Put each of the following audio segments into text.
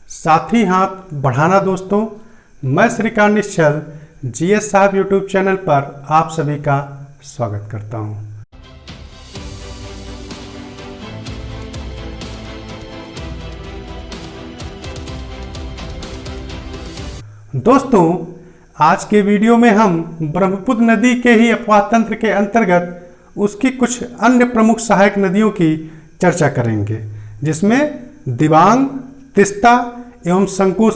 साथ ही हाथ बढ़ाना। दोस्तों, मैं श्रीकांत निश्चल जीएस साहब यूट्यूब चैनल पर आप सभी का स्वागत करता हूं। दोस्तों, आज के वीडियो में हम ब्रह्मपुत्र नदी के ही अपवाह तंत्र के अंतर्गत उसकी कुछ अन्य प्रमुख सहायक नदियों की चर्चा करेंगे, जिसमें दिबांग, तिस्ता एवं संकुश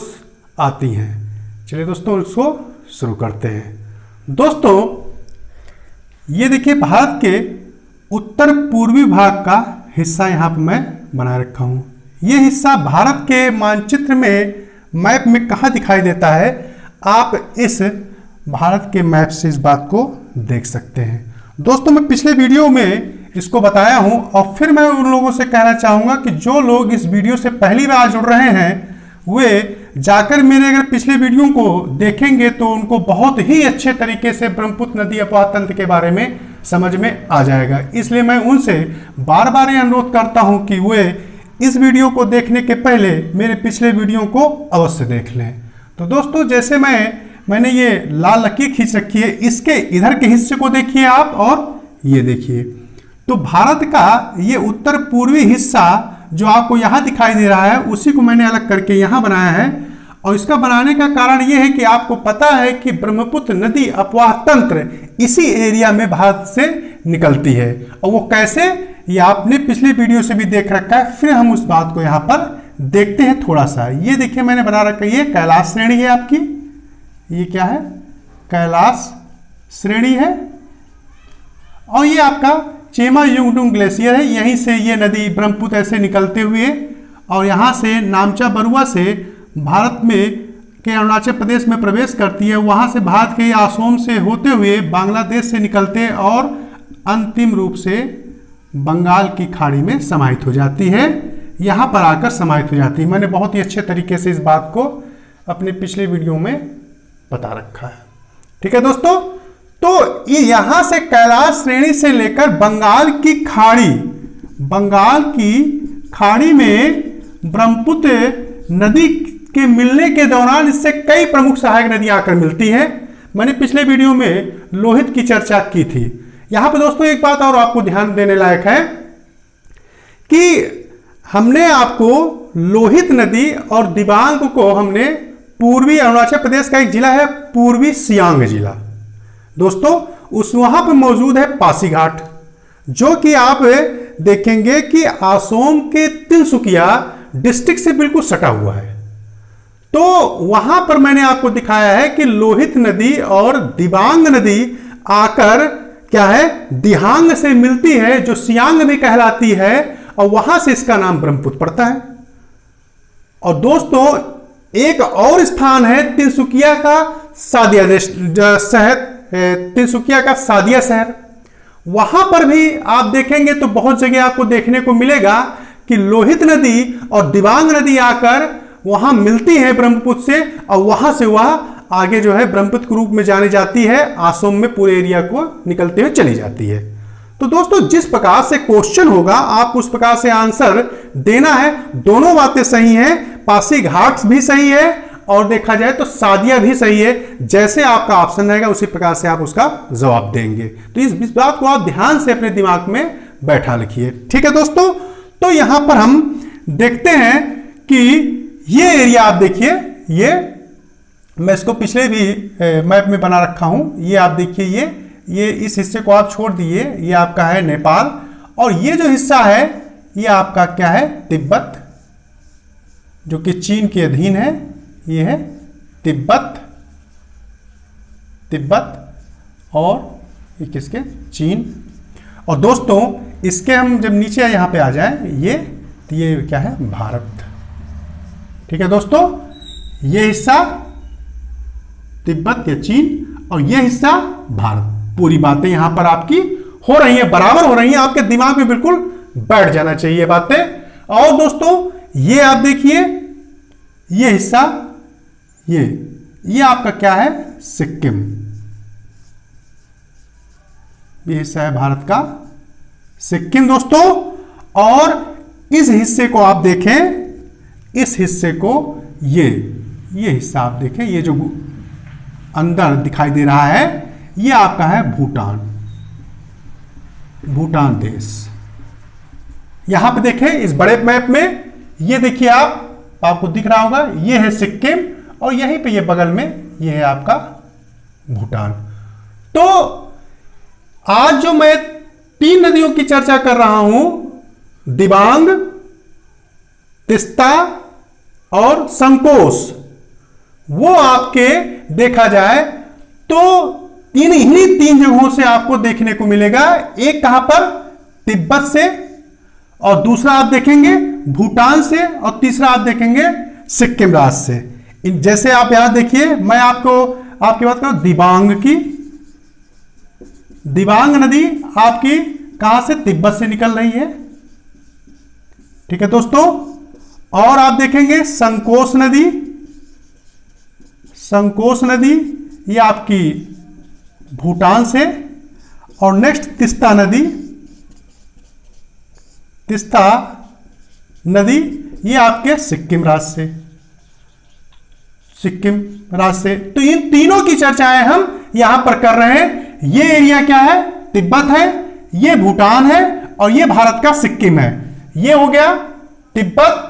आती हैं। चलिए दोस्तों, इसको शुरू करते हैं। दोस्तों, ये देखिए भारत के उत्तर पूर्वी भाग का हिस्सा यहाँ पर मैं बना रखा हूँ। ये हिस्सा भारत के मानचित्र में, मैप में कहाँ दिखाई देता है, आप इस भारत के मैप से इस बात को देख सकते हैं। दोस्तों, मैं पिछले वीडियो में इसको बताया हूं और फिर मैं उन लोगों से कहना चाहूंगा कि जो लोग इस वीडियो से पहली बार जुड़ रहे हैं वे जाकर मेरे अगर पिछले वीडियो को देखेंगे तो उनको बहुत ही अच्छे तरीके से ब्रह्मपुत्र नदी अपवाह तंत्र के बारे में समझ में आ जाएगा। इसलिए मैं उनसे बार बार ये अनुरोध करता हूं कि वे इस वीडियो को देखने के पहले मेरे पिछले वीडियो को अवश्य देख लें। तो दोस्तों, जैसे मैंने ये लाल लकीर खींच रखी है, इसके इधर के हिस्से को देखिए आप और ये देखिए। तो भारत का ये उत्तर पूर्वी हिस्सा जो आपको यहाँ दिखाई दे रहा है, उसी को मैंने अलग करके यहाँ बनाया है। और इसका बनाने का कारण ये है कि आपको पता है कि ब्रह्मपुत्र नदी अपवाह तंत्र इसी एरिया में भारत से निकलती है। और वो कैसे, ये आपने पिछले वीडियो से भी देख रखा है। फिर हम उस बात को यहाँ पर देखते हैं थोड़ा सा। ये देखिए मैंने बना रखा है, ये कैलाश श्रेणी है आपकी। ये क्या है? कैलाश श्रेणी है। और ये आपका चेमा युंगडुंग ग्लेशियर है। यहीं से ये नदी ब्रह्मपुत्र ऐसे निकलते हुए और यहाँ से नामचा बरुआ से भारत में के अरुणाचल प्रदेश में प्रवेश करती है। वहाँ से भारत के असोम से होते हुए बांग्लादेश से निकलते और अंतिम रूप से बंगाल की खाड़ी में समाहित हो जाती है। यहाँ पर आकर समाहित हो जाती है। मैंने बहुत ही अच्छे तरीके से इस बात को अपने पिछले वीडियो में बता रखा है। ठीक है दोस्तों, तो ये यहां से कैलाश श्रेणी से लेकर बंगाल की खाड़ी में ब्रह्मपुत्र नदी के मिलने के दौरान इससे कई प्रमुख सहायक नदियां आकर मिलती हैं। मैंने पिछले वीडियो में लोहित की चर्चा की थी। यहां पर दोस्तों एक बात और आपको ध्यान देने लायक है कि हमने आपको लोहित नदी और दिबांग को हमने पूर्वी अरुणाचल प्रदेश का एक जिला है पूर्वी सियांग जिला। दोस्तों, वहां पर मौजूद है पासीघाट, जो कि आप देखेंगे कि असम के तिनसुकिया डिस्ट्रिक्ट से बिल्कुल सटा हुआ है। तो वहां पर मैंने आपको दिखाया है कि लोहित नदी और दिबांग नदी आकर क्या है, दिहांग से मिलती है, जो सियांग भी कहलाती है, और वहां से इसका नाम ब्रह्मपुत्र पड़ता है। और दोस्तों, एक और स्थान है तिनसुकिया का सादिया शहर, तिनसुकिया का सादिया शहर। वहां पर भी आप देखेंगे तो बहुत जगह आपको देखने को मिलेगा कि लोहित नदी और दिबांग नदी आकर वहां मिलती है ब्रह्मपुत्र से, और वहां से वह आगे जो है ब्रह्मपुत्र के रूप में जानी जाती है, असम में पूरे एरिया को निकलते हुए चली जाती है। तो दोस्तों, जिस प्रकार से क्वेश्चन होगा आप उस प्रकार से आंसर देना है। दोनों बातें सही हैं, पासीघाट भी सही है और देखा जाए तो सादिया भी सही है। जैसे आपका ऑप्शन रहेगा उसी प्रकार से आप उसका जवाब देंगे। तो इस बात को आप ध्यान से अपने दिमाग में बैठा लिखिए। ठीक है दोस्तों, तो यहां पर हम देखते हैं कि ये एरिया आप देखिए, ये मैं इसको पिछले भी मैप में बना रखा हूं। ये आप देखिए, ये इस हिस्से को आप छोड़ दिए, ये आपका है नेपाल, और ये जो हिस्सा है ये आपका क्या है, तिब्बत, जो कि चीन के अधीन है। ये है तिब्बत, और ये किसके, चीन। और दोस्तों, इसके हम जब नीचे यहां पे आ जाए, ये क्या है, भारत। ठीक है दोस्तों, ये हिस्सा तिब्बत या चीन और ये हिस्सा भारत। पूरी बातें यहां पर आपकी हो रही हैं, बराबर हो रही हैं, आपके दिमाग में बिल्कुल बैठ जाना चाहिए बातें। और दोस्तों, ये आप देखिए, ये हिस्सा, ये आपका क्या है, सिक्किम। ये हिस्सा है भारत का सिक्किम दोस्तों। और इस हिस्से को आप देखें, इस हिस्से को ये हिस्सा आप देखें, ये जो अंदर दिखाई दे रहा है ये आपका है भूटान देश। यहां पे देखें इस बड़े मैप में, ये देखिए आपको दिख रहा होगा, ये है सिक्किम और यहीं पे ये बगल में ये है आपका भूटान। तो आज जो मैं 3 नदियों की चर्चा कर रहा हूं, दिबांग, तिस्ता और संकोश, वो आपके देखा जाए तो इन्हीं 3 जगहों से आपको देखने को मिलेगा। एक कहां पर, तिब्बत से, और दूसरा आप देखेंगे भूटान से, और तीसरा आप देखेंगे सिक्किम राज्य से। जैसे आप यहां देखिए, मैं आपकी बात करूं दिबांग की, दिबांग नदी आपकी कहां से, तिब्बत से निकल रही है, ठीक है दोस्तों। और आप देखेंगे संकोश नदी, संकोश नदी ये आपकी भूटान से, और नेक्स्ट तिस्ता नदी, तिस्ता नदी ये आपके सिक्किम राज्य से, सिक्किम राज्य से। तो इन तीनों की चर्चाएं हम यहां पर कर रहे हैं। ये एरिया क्या है, तिब्बत है, ये भूटान है, और ये भारत का सिक्किम है। ये हो गया तिब्बत,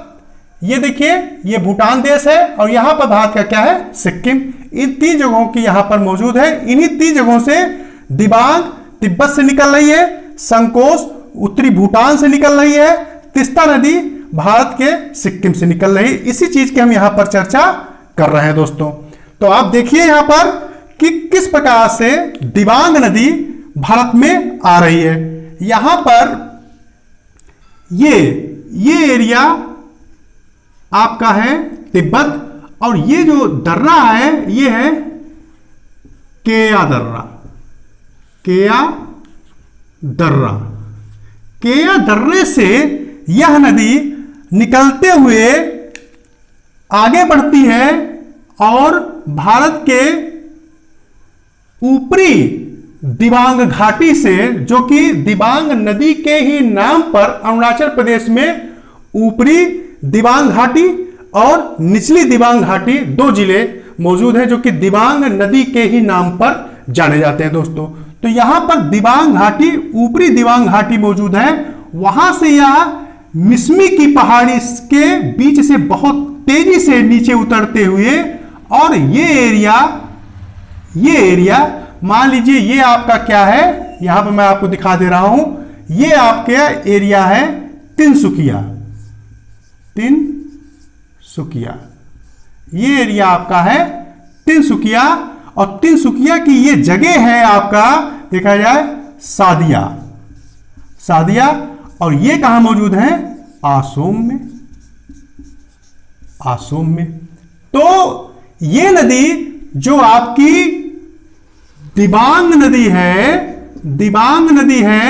ये देखिए ये भूटान देश है, और यहां पर भारत का क्या है, सिक्किम। इन 3 जगहों की यहां पर मौजूद है। इन्हीं 3 जगहों से दिबांग तिब्बत से निकल रही है, संकोश उत्तरी भूटान से निकल रही है, तिस्ता नदी भारत के सिक्किम से निकल रही है। इसी चीज की हम यहां पर चर्चा कर रहे हैं दोस्तों। तो आप देखिए यहां पर कि किस प्रकार से दिबांग नदी भारत में आ रही है। यहां पर ये एरिया आपका है तिब्बत, और ये जो दर्रा है ये है केया दर्रा, केया दर्रा। केया दर्रे से यह नदी निकलते हुए आगे बढ़ती है और भारत के ऊपरी दिबांग घाटी से, जो कि दिबांग नदी के ही नाम पर अरुणाचल प्रदेश में ऊपरी दिबांग घाटी और निचली दिबांग घाटी 2 जिले मौजूद हैं, जो कि दिबांग नदी के ही नाम पर जाने जाते हैं दोस्तों। तो यहां पर दिबांग घाटी, ऊपरी दिबांग घाटी मौजूद है। वहां से यह मिसमी की पहाड़ी के बीच से बहुत तेजी से नीचे उतरते हुए, और ये एरिया मान लीजिए ये आपका क्या है, यहां पर मैं आपको दिखा दे रहा हूं, ये आपका एरिया है तिनसुकिया, तिनसुकिया, ये एरिया आपका है तिनसुकिया। और तिनसुकिया की ये जगह है आपका देखा जाए सादिया, सादिया, और ये कहां मौजूद है, आसोम में, आसोम में। तो ये नदी जो आपकी दिबांग नदी है, दिबांग नदी है,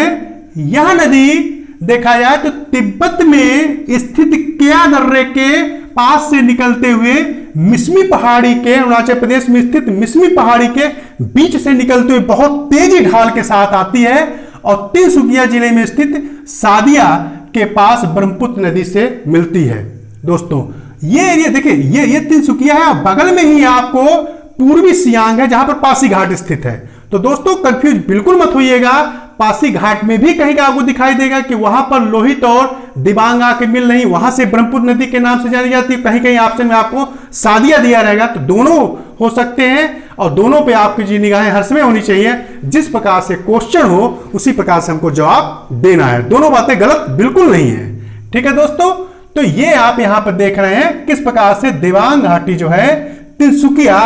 यह नदी देखा जाए तो तिब्बत में स्थित केया दर्रे के पास से निकलते हुए मिसमी पहाड़ी के, अरुणाचल प्रदेश में स्थित मिसमी पहाड़ी के बीच से निकलते हुए बहुत तेजी ढाल के साथ आती है, और तिनसुकिया जिले में स्थित सादिया के पास ब्रह्मपुत्र नदी से मिलती है दोस्तों। ये एरिया देखिए, ये तिनसुकिया है, बगल में ही आपको पूर्वी सियांग है जहां पर पासीघाट स्थित है। तो दोस्तों कंफ्यूज बिल्कुल मत होइएगा, पासीघाट में भी कहीं का आपको दिखाई देगा कि वहां पर लोहित और दिबांग आके मिल रही, वहां से ब्रह्मपुत्र नदी के नाम से जानी जाती है। कहीं कहीं ऑप्शन में आपको सादिया दिया रहेगा, तो दोनों हो सकते हैं, और दोनों पे आपकी जी निगाहें हर समय होनी चाहिए। जिस प्रकार से क्वेश्चन हो उसी प्रकार से हमको जवाब देना है, दोनों बातें गलत बिल्कुल नहीं है, ठीक है दोस्तों। तो ये आप यहां पर देख रहे हैं किस प्रकार से दिबांग घाटी जो है तिनसुकिया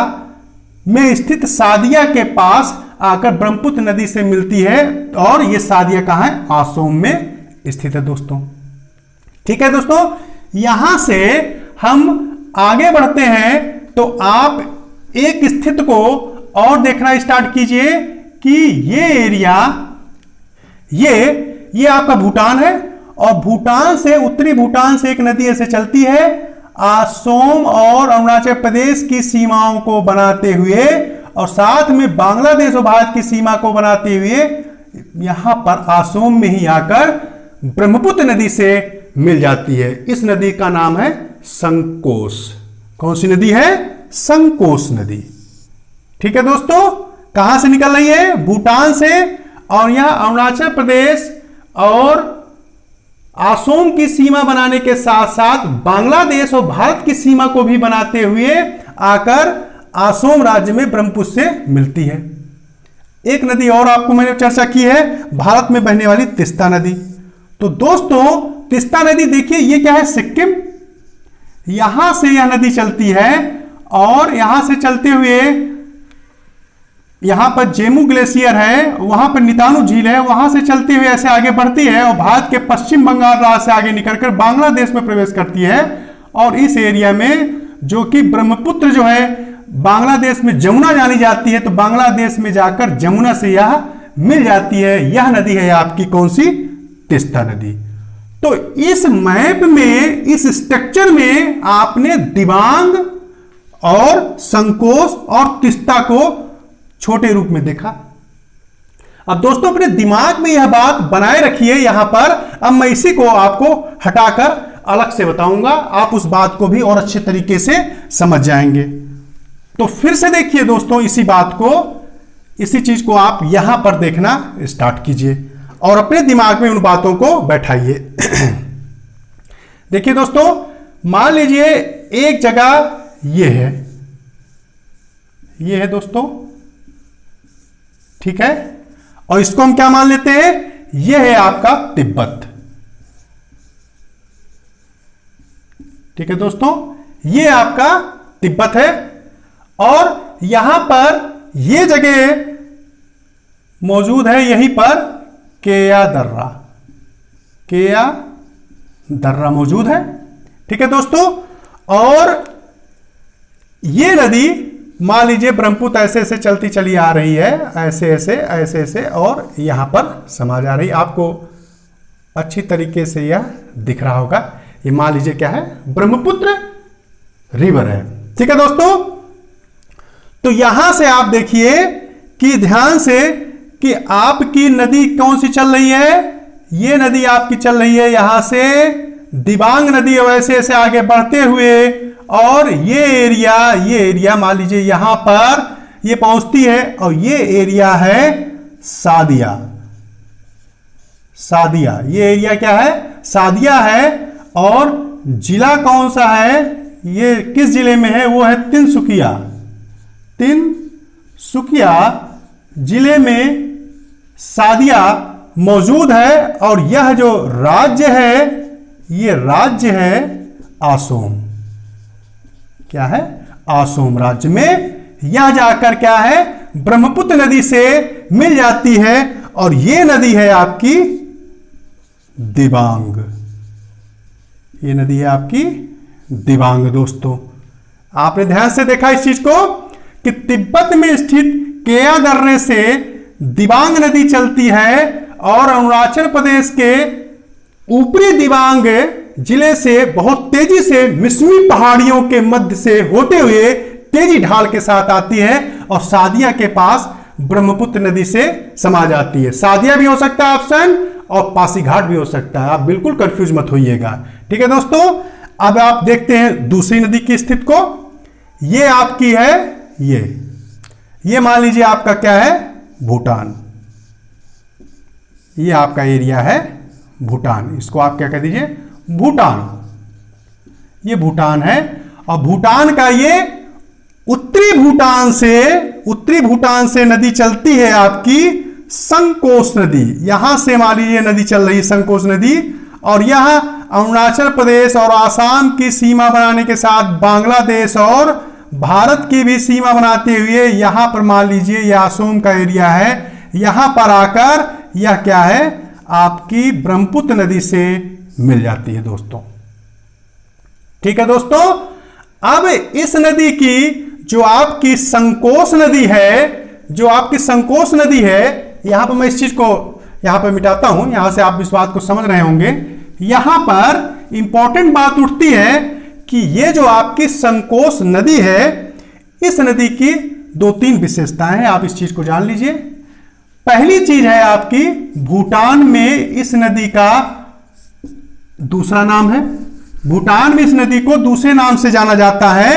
में स्थित सादिया के पास आकर ब्रह्मपुत्र नदी से मिलती है, और ये सादिया कहां है, आसोम में स्थित है दोस्तों, ठीक है दोस्तों। यहां से हम आगे बढ़ते हैं, तो आप एक स्थिति को और देखना स्टार्ट कीजिए कि ये एरिया, ये आपका भूटान है, और भूटान से, उत्तरी भूटान से एक नदी ऐसे चलती है, असम और अरुणाचल प्रदेश की सीमाओं को बनाते हुए, और साथ में बांग्लादेश और भारत की सीमा को बनाते हुए यहां पर असम में ही आकर ब्रह्मपुत्र नदी से मिल जाती है। इस नदी का नाम है संकोश, कौन सी नदी है? संकोश नदी। ठीक है दोस्तों, कहां से निकल रही है? भूटान से, और यह अरुणाचल प्रदेश और असम की सीमा बनाने के साथ साथ बांग्लादेश और भारत की सीमा को भी बनाते हुए आकर असम राज्य में ब्रह्मपुत्र से मिलती है। एक नदी और आपको मैंने चर्चा की है, भारत में बहने वाली तीस्ता नदी। तो दोस्तों तीस्ता नदी देखिए, ये क्या है? सिक्किम, यहां से यह नदी चलती है और यहां से चलते हुए यहां पर जेमू ग्लेशियर है, वहां पर नितानू झील है, वहां से चलते हुए ऐसे आगे बढ़ती है और भारत के पश्चिम बंगाल राज्य से आगे निकलकर बांग्लादेश में प्रवेश करती है। और इस एरिया में जो कि ब्रह्मपुत्र जो है बांग्लादेश में जमुना जानी जाती है, तो बांग्लादेश में जाकर जमुना से यह मिल जाती है। यह नदी है आपकी कौन सी? तीस्ता नदी। तो इस मैप में, इस स्ट्रक्चर में आपने दिबांग और संकोश और तीस्ता को छोटे रूप में देखा। अब दोस्तों अपने दिमाग में यह बात बनाए रखिए यहां पर। अब मैं इसी को आपको हटाकर अलग से बताऊंगा, आप उस बात को भी और अच्छे तरीके से समझ जाएंगे। तो फिर से देखिए दोस्तों, इसी बात को, इसी चीज को आप यहां पर देखना स्टार्ट कीजिए और अपने दिमाग में उन बातों को बैठाइए। देखिए दोस्तों, मान लीजिए एक जगह ये है दोस्तों, ठीक है, और इसको हम क्या मान लेते हैं? यह है आपका तिब्बत। ठीक है दोस्तों, यह आपका तिब्बत है और यहां पर यह जगह मौजूद है, यहीं पर केया दर्रा मौजूद है। ठीक है दोस्तों, और यह नदी मान लीजिए ब्रह्मपुत्र ऐसे ऐसे चलती चली आ रही है, ऐसे ऐसे और यहां पर समा जा रही। आपको अच्छी तरीके से यह दिख रहा होगा। ये मान लीजिए क्या है? ब्रह्मपुत्र रिवर है। ठीक है दोस्तों, तो यहां से आप देखिए कि ध्यान से कि आपकी नदी कौन सी चल रही है? ये नदी आपकी चल रही है यहां से दिबांग नदी, वैसे ऐसे आगे बढ़ते हुए, और ये एरिया मान लीजिए यहां पर ये पहुंचती है और ये एरिया है सादिया। ये एरिया क्या है? सादिया है। और जिला कौन सा है? ये किस जिले में है? वो है तिनसुकिया जिले में सादिया मौजूद है। और यह जो राज्य है, ये राज्य है असम। क्या है? असम राज्य में यह जाकर क्या है? ब्रह्मपुत्र नदी से मिल जाती है और यह नदी है आपकी दिबांग। ये नदी है आपकी दिबांग। दोस्तों आपने ध्यान से देखा इस चीज को कि तिब्बत में स्थित केया दर्रे से दिबांग नदी चलती है और अरुणाचल प्रदेश के ऊपरी दिबांग जिले से बहुत तेजी से मिसमी पहाड़ियों के मध्य से होते हुए तेजी ढाल के साथ आती है और सादिया के पास ब्रह्मपुत्र नदी से समा जाती है। सादिया भी हो सकता है ऑप्शन, और पासीघाट भी हो सकता है। आप बिल्कुल कंफ्यूज मत होइएगा। ठीक है दोस्तों, अब आप देखते हैं दूसरी नदी की स्थिति को। ये आपकी है, ये मान लीजिए आपका क्या है? भूटान। ये आपका एरिया है भूटान। इसको आप क्या कह दीजिए? भूटान। ये भूटान है और भूटान का ये उत्तरी भूटान से नदी चलती है आपकी संकोश नदी। यहां से मान लीजिए नदी चल रही है संकोश नदी, और यह अरुणाचल प्रदेश और आसाम की सीमा बनाने के साथ बांग्लादेश और भारत की भी सीमा बनाते हुए यहां पर मान लीजिए यह असम का एरिया है। यहां पर आकर यह क्या है? आपकी ब्रह्मपुत्र नदी से मिल जाती है दोस्तों। ठीक है दोस्तों, अब इस नदी की जो आपकी संकोश नदी है, यहां पर मैं इस चीज को यहां पर मिटाता हूं, यहां से आप इस बात को समझ रहे होंगे। यहां पर इंपॉर्टेंट बात उठती है कि ये जो आपकी संकोश नदी है, इस नदी की 2-3 विशेषताएं हैं। आप इस चीज को जान लीजिए। पहली चीज है आपकी, भूटान में इस नदी का दूसरा नाम है भूटान में इस नदी को दूसरे नाम से जाना जाता है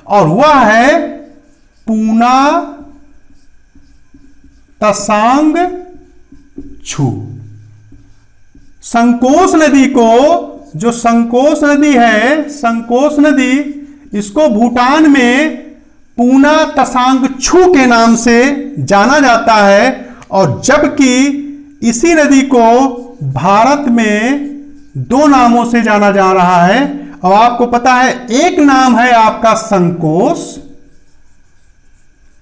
और वह है पूना तसांग छू। संकोस नदी को, जो संकोस नदी है, संकोस नदी, इसको भूटान में पूना तसांग छू के नाम से जाना जाता है और जबकि इसी नदी को भारत में दो नामों से जाना जा रहा है। और आपको पता है, एक नाम है आपका संकोस,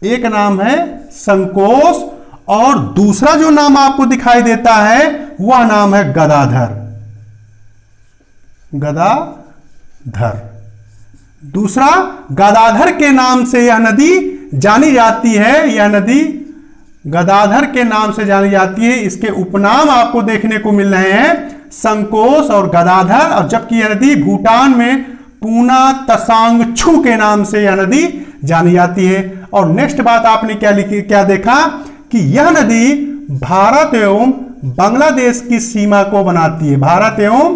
एक नाम है संकोस और दूसरा जो नाम आपको दिखाई देता है वह नाम है गदाधर। गदाधर, दूसरा गदाधर के नाम से यह नदी जानी जाती है। यह नदी गदाधर के नाम से जानी जाती है। इसके उपनाम आपको देखने को मिल रहे हैं, संकोस और गदाधर, और जबकि यह नदी भूटान में पूना तसांग छू के नाम से यह नदी जानी जाती है। और नेक्स्ट बात आपने क्या देखा कि यह नदी भारत एवं बांग्लादेश की सीमा को बनाती है। भारत एवं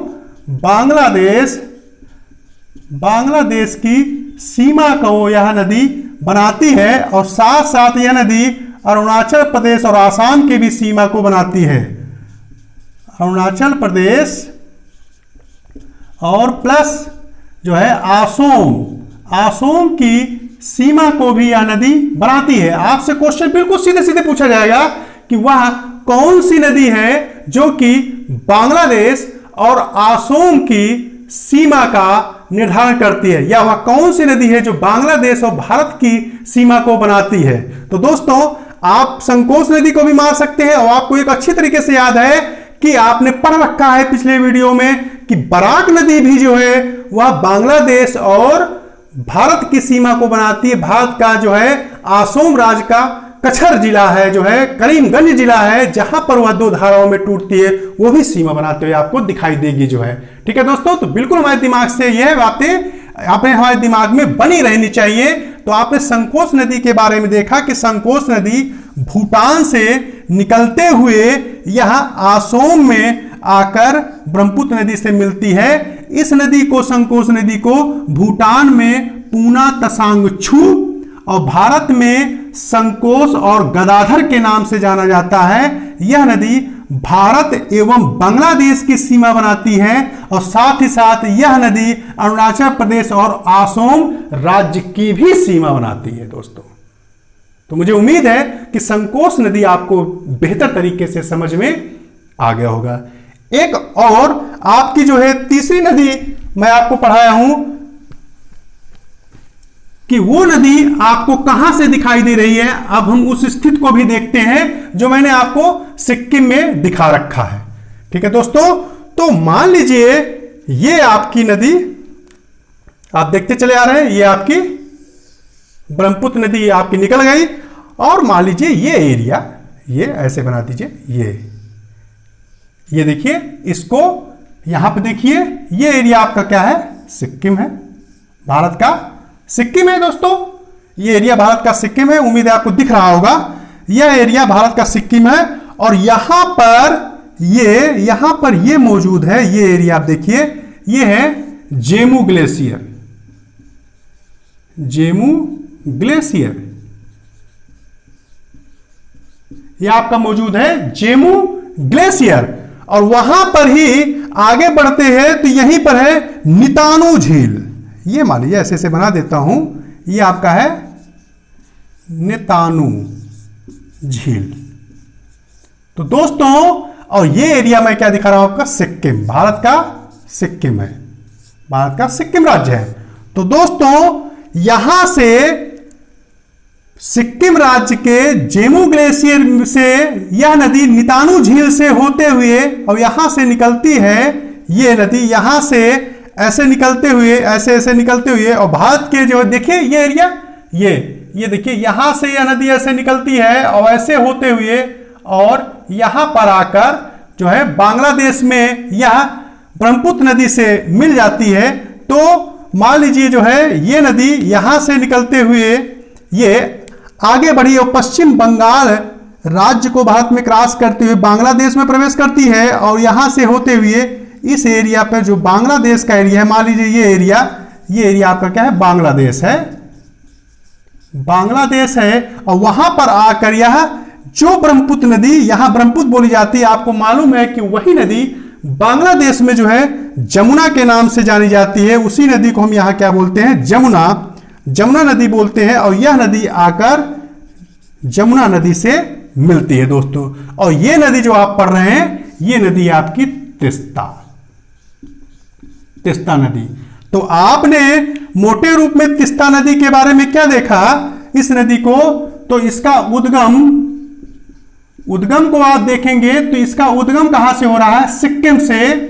बांग्लादेश की सीमा को यह नदी बनाती है और साथ साथ यह नदी अरुणाचल प्रदेश और आसाम की भी सीमा को बनाती है। अरुणाचल प्रदेश और प्लस जो है आसोम की सीमा को भी यह नदी बनाती है। आपसे क्वेश्चन बिल्कुल सीधे सीधे पूछा जाएगा कि वह कौन सी नदी है जो कि बांग्लादेश और आसोम की सीमा का निर्धारण करती है, या वह कौन सी नदी है जो बांग्लादेश और भारत की सीमा को बनाती है। तो दोस्तों, आप संकोस नदी को भी मार सकते हैं और आपको एक अच्छी तरीके से याद है कि आपने पढ़ रखा है पिछले वीडियो में कि बराक नदी भी जो है वह बांग्लादेश और भारत की सीमा को बनाती है। भारत का जो है आसोम राज्य का कछर जिला है, जो है करीमगंज जिला है, जहां पर वह दो धाराओं में टूटती है, वो भी सीमा बनाते हुए आपको दिखाई देगी जो है। ठीक है दोस्तों, तो बिल्कुल हमारे दिमाग से यह बातें आपने हमारे दिमाग में बनी रहनी चाहिए। तो आपने संकोस नदी के बारे में देखा कि संकोस नदी भूटान से निकलते हुए यहां आसोम में आकर ब्रह्मपुत्र नदी से मिलती है। इस नदी को, संकोस नदी को भूटान में पूना तसांग छू और भारत में संकोस और गदाधर के नाम से जाना जाता है। यह नदी भारत एवं बांग्लादेश की सीमा बनाती है और साथ ही साथ यह नदी अरुणाचल प्रदेश और आसोम राज्य की भी सीमा बनाती है दोस्तों। तो मुझे उम्मीद है कि संकोस नदी आपको बेहतर तरीके से समझ में आ गया होगा। एक और आपकी जो है तीसरी नदी मैं आपको पढ़ाया हूं कि वो नदी आपको कहां से दिखाई दे रही है। अब हम उस स्थिति को भी देखते हैं जो मैंने आपको सिक्किम में दिखा रखा है। ठीक है दोस्तों, तो मान लीजिए ये आपकी नदी आप देखते चले आ रहे हैं, ये आपकी ब्रह्मपुत्र नदी आपकी निकल गई और मान लीजिए ये एरिया, ये ऐसे बना दीजिए, ये देखिए, इसको यहां पे देखिए, ये एरिया आपका क्या है, सिक्किम है, भारत का सिक्किम है दोस्तों। ये एरिया भारत का सिक्किम है, उम्मीद है आपको दिख रहा होगा। यह एरिया भारत का सिक्किम है और यहां पर ये मौजूद है, ये एरिया आप देखिए, ये है जेमू ग्लेशियर, ये आपका मौजूद है जेमू ग्लेशियर। और वहां पर ही आगे बढ़ते हैं तो यहीं पर है नितानू झील। ये मान लीजिए ऐसे बना देता हूं, ये आपका है नितानू झील। तो दोस्तों, और ये एरिया मैं क्या दिखा रहा हूं आपका, सिक्किम, भारत का सिक्किम है, भारत का सिक्किम राज्य है। तो दोस्तों, यहां से सिक्किम राज्य के जेमू ग्लेशियर से यह नदी नितानू झील से होते हुए और यहां से निकलती है, ये नदी यहां से ऐसे निकलते हुए और भारत के जो देखिए ये एरिया, ये देखिए, यहां से यह नदी ऐसे निकलती है और ऐसे होते हुए और यहां पर आकर जो है बांग्लादेश में यह ब्रह्मपुत्र नदी से मिल जाती है। तो मान लीजिए जो है ये नदी यहां से निकलते हुए ये आगे बढ़ी और पश्चिम बंगाल राज्य को भारत में क्रॉस करते हुए बांग्लादेश में प्रवेश करती है और यहां से होते हुए इस एरिया पे जो बांग्लादेश का एरिया है, मान लीजिए ये एरिया आपका क्या है, बांग्लादेश है, बांग्लादेश है। और वहां पर आकर यह जो ब्रह्मपुत्र नदी, यहां ब्रह्मपुत्र बोली जाती है, आपको मालूम है कि वही नदी बांग्लादेश में जो है जमुना के नाम से जानी जाती है। उसी नदी को हम यहां क्या बोलते हैं, जमुना नदी बोलते हैं। और यह नदी आकर जमुना नदी से मिलती है दोस्तों। और ये नदी जो आप पढ़ रहे हैं, ये नदी आपकी तिस्ता नदी। तो आपने मोटे रूप में तिस्ता नदी के बारे में क्या देखा, इस नदी को, तो इसका उद्गम को आप देखेंगे तो इसका उद्गम कहां से हो रहा है, सिक्किम से।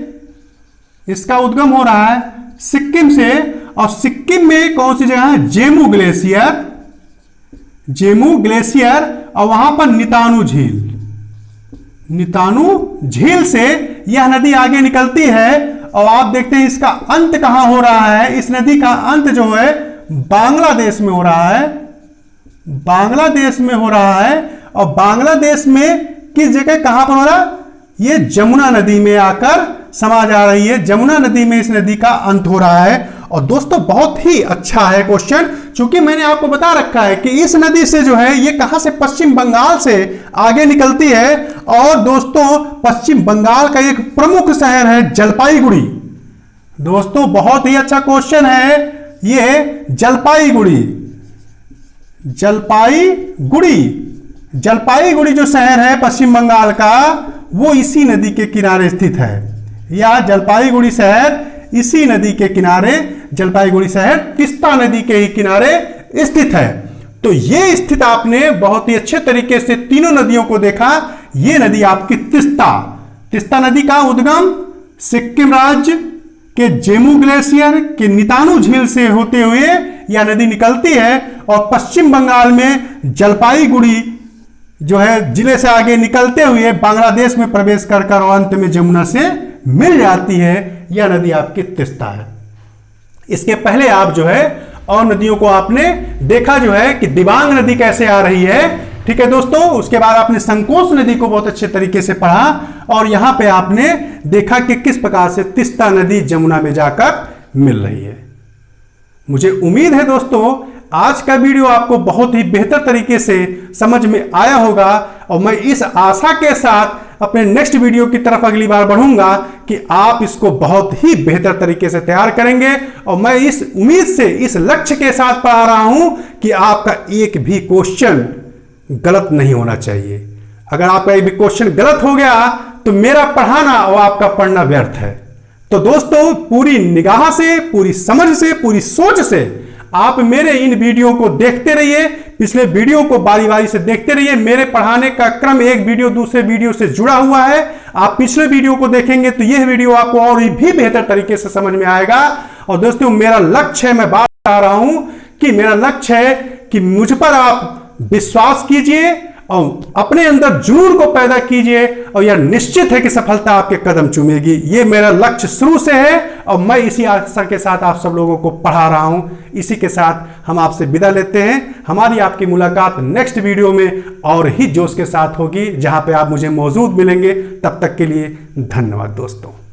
इसका उद्गम हो रहा है सिक्किम से। और सिक्किम में कौन सी जगह है, जेमू ग्लेशियर। और वहां पर नितानू झील से यह नदी आगे निकलती है। और आप देखते हैं इसका अंत कहां हो रहा है, इस नदी का अंत जो है बांग्लादेश में हो रहा है, बांग्लादेश में हो रहा है। और बांग्लादेश में किस जगह, कहां पर हो रहा है, ये जमुना नदी में आकर समा जा रही है। जमुना नदी में इस नदी का अंत हो रहा है। और दोस्तों बहुत ही अच्छा है क्वेश्चन, क्योंकि मैंने आपको बता रखा है कि इस नदी से जो है ये कहां से, पश्चिम बंगाल से आगे निकलती है। और दोस्तों पश्चिम बंगाल का एक प्रमुख शहर है जलपाईगुड़ी। दोस्तों बहुत ही अच्छा क्वेश्चन है ये, जलपाईगुड़ी जो शहर है पश्चिम बंगाल का, वो इसी नदी के किनारे स्थित है। या जलपाईगुड़ी शहर इसी नदी के किनारे, जलपाईगुड़ी शहर तिस्ता नदी के ही किनारे स्थित है। तो ये स्थित आपने बहुत ही अच्छे तरीके से तीनों नदियों को देखा। ये नदी आपकी तिस्ता नदी का उद्गम सिक्किम राज्य के जेमू ग्लेशियर के नितानू झील से होते हुए यह नदी निकलती है। और पश्चिम बंगाल में जलपाईगुड़ी जो है जिले से आगे निकलते हुए बांग्लादेश में प्रवेश कर और अंत में जमुना से मिल जाती है। यह नदी आपकी तिस्ता है। इसके पहले आप जो है और नदियों को आपने देखा जो है कि दिबांग नदी कैसे आ रही है, ठीक है दोस्तों। उसके बाद आपने संकोच नदी को बहुत अच्छे तरीके से पढ़ा। और यहां पे आपने देखा कि किस प्रकार से तिस्ता नदी जमुना में जाकर मिल रही है। मुझे उम्मीद है दोस्तों आज का वीडियो आपको बहुत ही बेहतर तरीके से समझ में आया होगा। और मैं इस आशा के साथ अपने नेक्स्ट वीडियो की तरफ अगली बार बढ़ूंगा कि आप इसको बहुत ही बेहतर तरीके से तैयार करेंगे। और मैं इस उम्मीद से, इस लक्ष्य के साथ पढ़ा रहा हूं कि आपका एक भी क्वेश्चन गलत नहीं होना चाहिए। अगर आपका एक भी क्वेश्चन गलत हो गया तो मेरा पढ़ाना और आपका पढ़ना व्यर्थ है। तो दोस्तों पूरी निगाह से, पूरी समझ से, पूरी सोच से आप मेरे इन वीडियो को देखते रहिए। पिछले वीडियो को बारी बारी से देखते रहिए। मेरे पढ़ाने का क्रम एक वीडियो दूसरे वीडियो से जुड़ा हुआ है। आप पिछले वीडियो को देखेंगे तो यह वीडियो आपको और भी बेहतर तरीके से समझ में आएगा। और दोस्तों मेरा लक्ष्य है, मैं बात कर रहा हूं कि मेरा लक्ष्य है कि मुझ पर आप विश्वास कीजिए और अपने अंदर जुनून को पैदा कीजिए। और यह निश्चित है कि सफलता आपके कदम चूमेगी। ये मेरा लक्ष्य शुरू से है और मैं इसी आशा के साथ आप सब लोगों को पढ़ा रहा हूं। इसी के साथ हम आपसे विदा लेते हैं। हमारी आपकी मुलाकात नेक्स्ट वीडियो में और ही जोश के साथ होगी, जहां पे आप मुझे मौजूद मिलेंगे। तब तक के लिए धन्यवाद दोस्तों।